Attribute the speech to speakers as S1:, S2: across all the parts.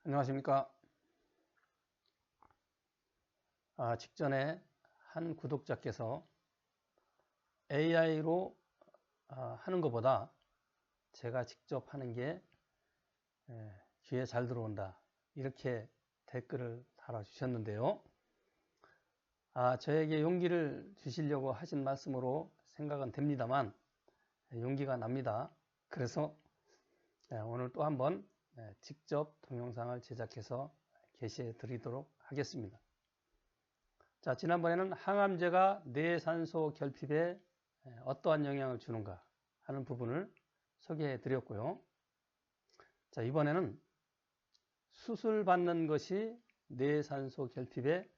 S1: 안녕하십니까. 직전에 한 구독자께서 AI로 하는 것보다 제가 직접 하는 게 귀에 잘 들어온다, 이렇게 댓글을 달아주셨는데요. 저에게 용기를 주시려고 하신 말씀으로 생각은 됩니다만 용기가 납니다. 그래서 오늘 또 한번 직접 동영상을 제작해서 게시해 드리도록 하겠습니다. 자, 지난번에는 항암제가 뇌산소 결핍에 어떠한 영향을 주는가 하는 부분을 소개해 드렸고요. 자, 이번에는 수술받는 것이 뇌산소 결핍에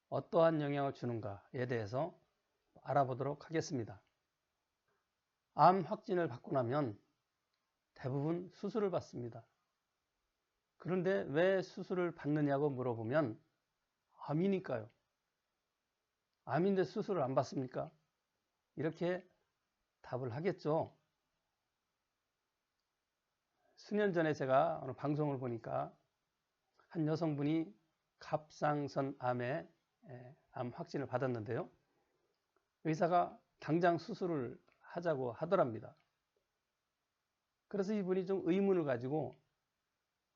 S1: 어떠한 영향을 주는가에 대해서 알아보도록 하겠습니다. 암 확진을 받고 나면 대부분 수술을 받습니다. 그런데 왜 수술을 받느냐고 물어보면 암이니까요. 암인데 수술을 안 받습니까? 이렇게 답을 하겠죠. 수년 전에 제가 어느 방송을 보니까 한 여성분이 갑상선 암에 암 확진을 받았는데요. 의사가 당장 수술을 하자고 하더랍니다. 그래서 이분이 좀 의문을 가지고,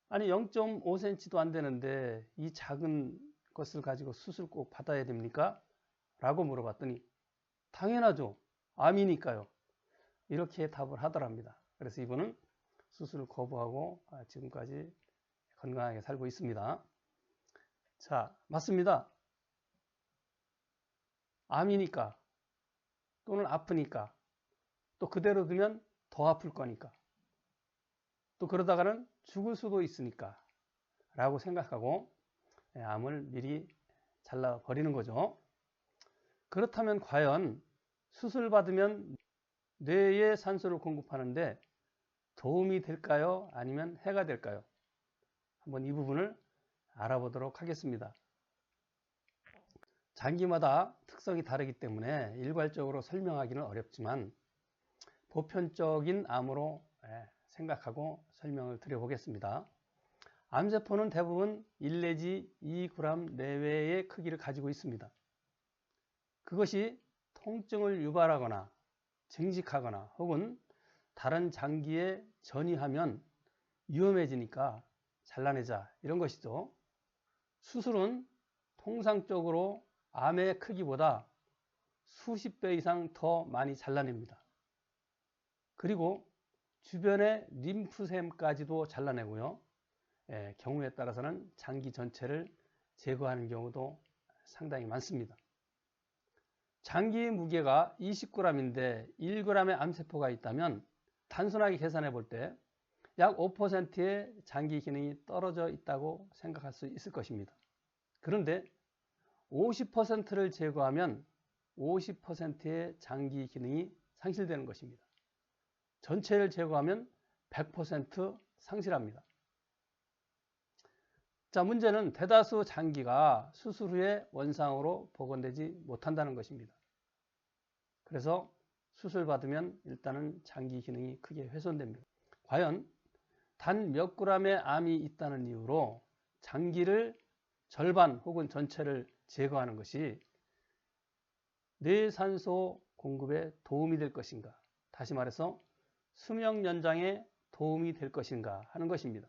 S1: 아니 0.5cm도 안 되는데 이 작은 것을 가지고 수술 꼭 받아야 됩니까? 라고 물어봤더니 당연하죠. 암이니까요. 이렇게 답을 하더랍니다. 그래서 이분은 수술을 거부하고 지금까지 건강하게 살고 있습니다. 자, 맞습니다. 암이니까, 또는 아프니까, 또 그대로 두면 더 아플 거니까, 또 그러다가는 죽을 수도 있으니까 라고 생각하고 암을 미리 잘라버리는 거죠. 그렇다면 과연 수술 받으면 뇌에 산소를 공급하는데 도움이 될까요? 아니면 해가 될까요? 한번 이 부분을 알아보도록 하겠습니다. 장기마다 특성이 다르기 때문에 일괄적으로 설명하기는 어렵지만 보편적인 암으로 생각하고 설명을 드려보겠습니다. 암세포는 대부분 1 내지 2g 내외의 크기를 가지고 있습니다. 그것이 통증을 유발하거나 증식하거나 혹은 다른 장기에 전이하면 위험해지니까 잘라내자, 이런 것이죠. 수술은 통상적으로 암의 크기보다 수십 배 이상 더 많이 잘라냅니다. 그리고 주변의 림프샘까지도 잘라내고요. 경우에 따라서는 장기 전체를 제거하는 경우도 상당히 많습니다. 장기의 무게가 20g인데 1g의 암세포가 있다면 단순하게 계산해 볼 때 약 5%의 장기 기능이 떨어져 있다고 생각할 수 있을 것입니다. 그런데 50%를 제거하면 50%의 장기 기능이 상실되는 것입니다. 전체를 제거하면 100% 상실합니다. 자, 문제는 대다수 장기가 수술 후에 원상으로 복원되지 못한다는 것입니다. 그래서 수술 받으면 일단은 장기 기능이 크게 훼손됩니다. 과연 단 몇 g의 암이 있다는 이유로 장기를 절반 혹은 전체를 제거하는 것이 뇌산소 공급에 도움이 될 것인가, 다시 말해서 수명 연장에 도움이 될 것인가 하는 것입니다.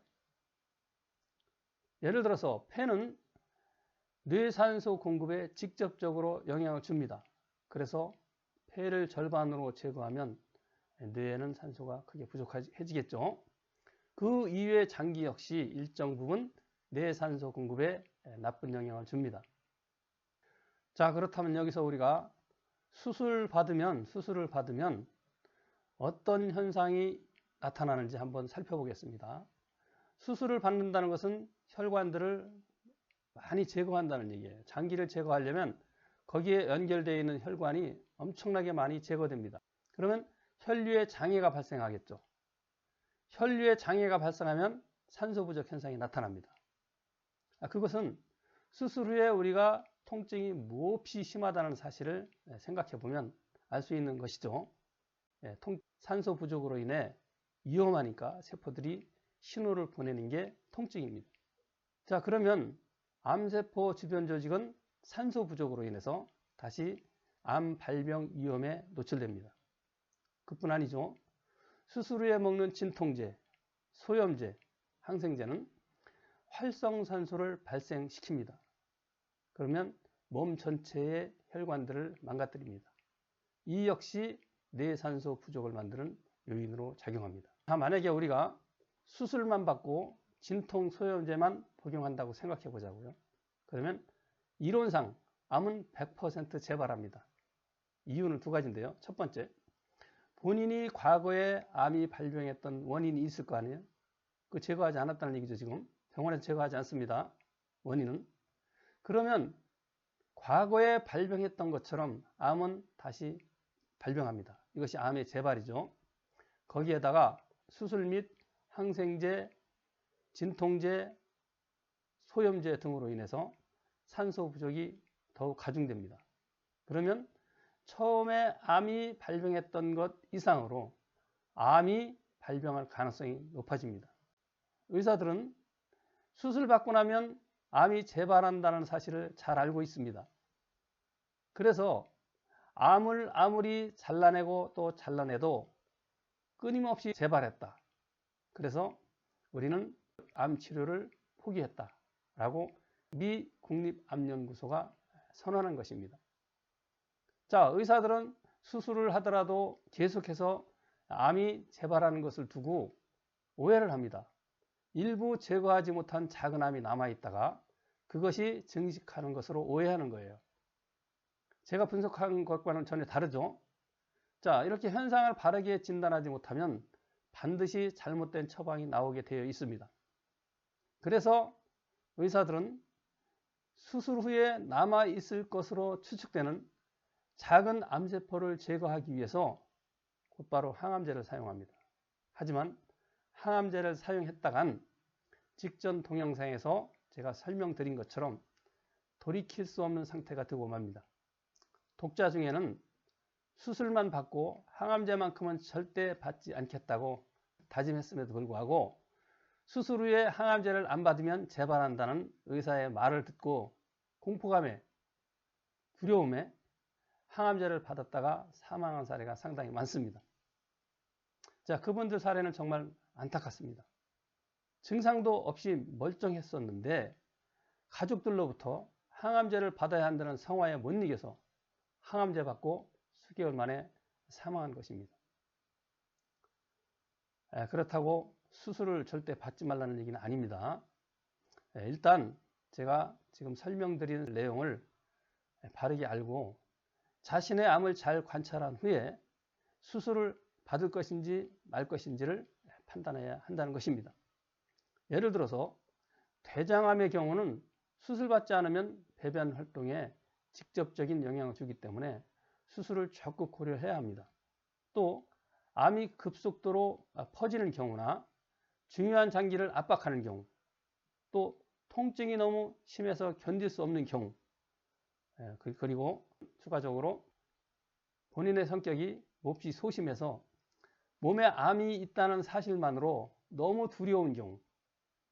S1: 예를 들어서 폐는 뇌산소 공급에 직접적으로 영향을 줍니다. 그래서 폐를 절반으로 제거하면 뇌에는 산소가 크게 부족해지겠죠. 그 이외의 장기 역시 일정 부분 뇌산소 공급에 나쁜 영향을 줍니다. 자, 그렇다면 여기서 우리가 수술을 받으면 어떤 현상이 나타나는지 한번 살펴보겠습니다. 수술을 받는다는 것은 혈관들을 많이 제거한다는 얘기예요. 장기를 제거하려면 거기에 연결되어 있는 혈관이 엄청나게 많이 제거됩니다. 그러면 혈류에 장애가 발생하겠죠. 혈류에 장애가 발생하면 산소 부족 현상이 나타납니다. 그것은 수술 후에 우리가 통증이 몹시 심하다는 사실을 생각해 보면 알 수 있는 것이죠. 산소 부족으로 인해 위험하니까 세포들이 신호를 보내는 게 통증입니다. 자, 그러면 암세포 주변 조직은 산소 부족으로 인해서 다시 암 발병 위험에 노출됩니다. 그뿐 아니죠. 수술 후에 먹는 진통제, 소염제, 항생제는 활성산소를 발생시킵니다. 그러면 몸 전체의 혈관들을 망가뜨립니다. 이 역시 뇌산소 부족을 만드는 요인으로 작용합니다. 만약에 우리가 수술만 받고 진통 소염제만 복용한다고 생각해 보자고요. 그러면 이론상 암은 100% 재발합니다. 이유는 두 가지인데요. 첫 번째, 본인이 과거에 암이 발병했던 원인이 있을 거 아니에요. 그 제거하지 않았다는 얘기죠. 지금 병원에서 제거하지 않습니다. 원인은. 그러면 과거에 발병했던 것처럼 암은 다시 발병합니다. 이것이 암의 재발이죠. 거기에다가 수술 및 항생제, 진통제, 소염제 등으로 인해서 산소 부족이 더욱 가중됩니다. 그러면 처음에 암이 발병했던 것 이상으로 암이 발병할 가능성이 높아집니다. 의사들은 수술받고 나면 암이 재발한다는 사실을 잘 알고 있습니다. 그래서 암을 아무리 잘라내고 또 잘라내도 끊임없이 재발했다. 그래서 우리는 암 치료를 포기했다라고 미 국립암연구소가 선언한 것입니다. 자, 의사들은 수술을 하더라도 계속해서 암이 재발하는 것을 두고 오해를 합니다. 일부 제거하지 못한 작은 암이 남아있다가 그것이 증식하는 것으로 오해하는 거예요. 제가 분석한 것과는 전혀 다르죠. 자, 이렇게 현상을 바르게 진단하지 못하면 반드시 잘못된 처방이 나오게 되어 있습니다. 그래서 의사들은 수술 후에 남아있을 것으로 추측되는 작은 암세포를 제거하기 위해서 곧바로 항암제를 사용합니다. 하지만 항암제를 사용했다간 직전 동영상에서 제가 설명드린 것처럼 돌이킬 수 없는 상태가 되고 맙니다. 독자 중에는 수술만 받고 항암제만큼은 절대 받지 않겠다고 다짐했음에도 불구하고 수술 후에 항암제를 안 받으면 재발한다는 의사의 말을 듣고 공포감에 두려움에 항암제를 받았다가 사망한 사례가 상당히 많습니다. 자, 그분들 사례는 정말 안타깝습니다. 증상도 없이 멀쩡했었는데 가족들로부터 항암제를 받아야 한다는 성화에 못 이겨서 항암제 받고 수개월 만에 사망한 것입니다. 그렇다고 수술을 절대 받지 말라는 얘기는 아닙니다. 일단 제가 지금 설명드린 내용을 바르게 알고 자신의 암을 잘 관찰한 후에 수술을 받을 것인지 말 것인지를 판단해야 한다는 것입니다. 예를 들어서 대장암의 경우는 수술받지 않으면 배변 활동에 직접적인 영향을 주기 때문에 수술을 적극 고려해야 합니다. 또 암이 급속도로 퍼지는 경우나 중요한 장기를 압박하는 경우, 또 통증이 너무 심해서 견딜 수 없는 경우, 그리고 추가적으로 본인의 성격이 몹시 소심해서 몸에 암이 있다는 사실만으로 너무 두려운 경우,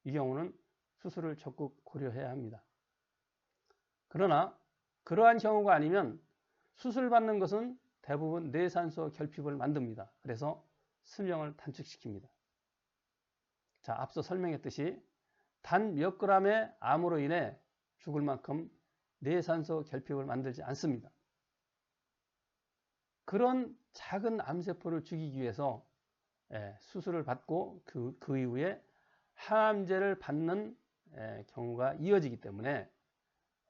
S1: 이 경우는 수술을 적극 고려해야 합니다. 그러나 그러한 경우가 아니면 수술받는 것은 대부분 뇌산소 결핍을 만듭니다. 그래서 수명을 단축시킵니다. 자, 앞서 설명했듯이 단 몇 그램의 암으로 인해 죽을 만큼 뇌산소 결핍을 만들지 않습니다. 그런 작은 암세포를 죽이기 위해서 수술을 받고 그 이후에 항암제를 받는 경우가 이어지기 때문에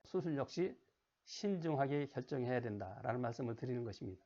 S1: 수술 역시 신중하게 결정해야 된다라는 말씀을 드리는 것입니다.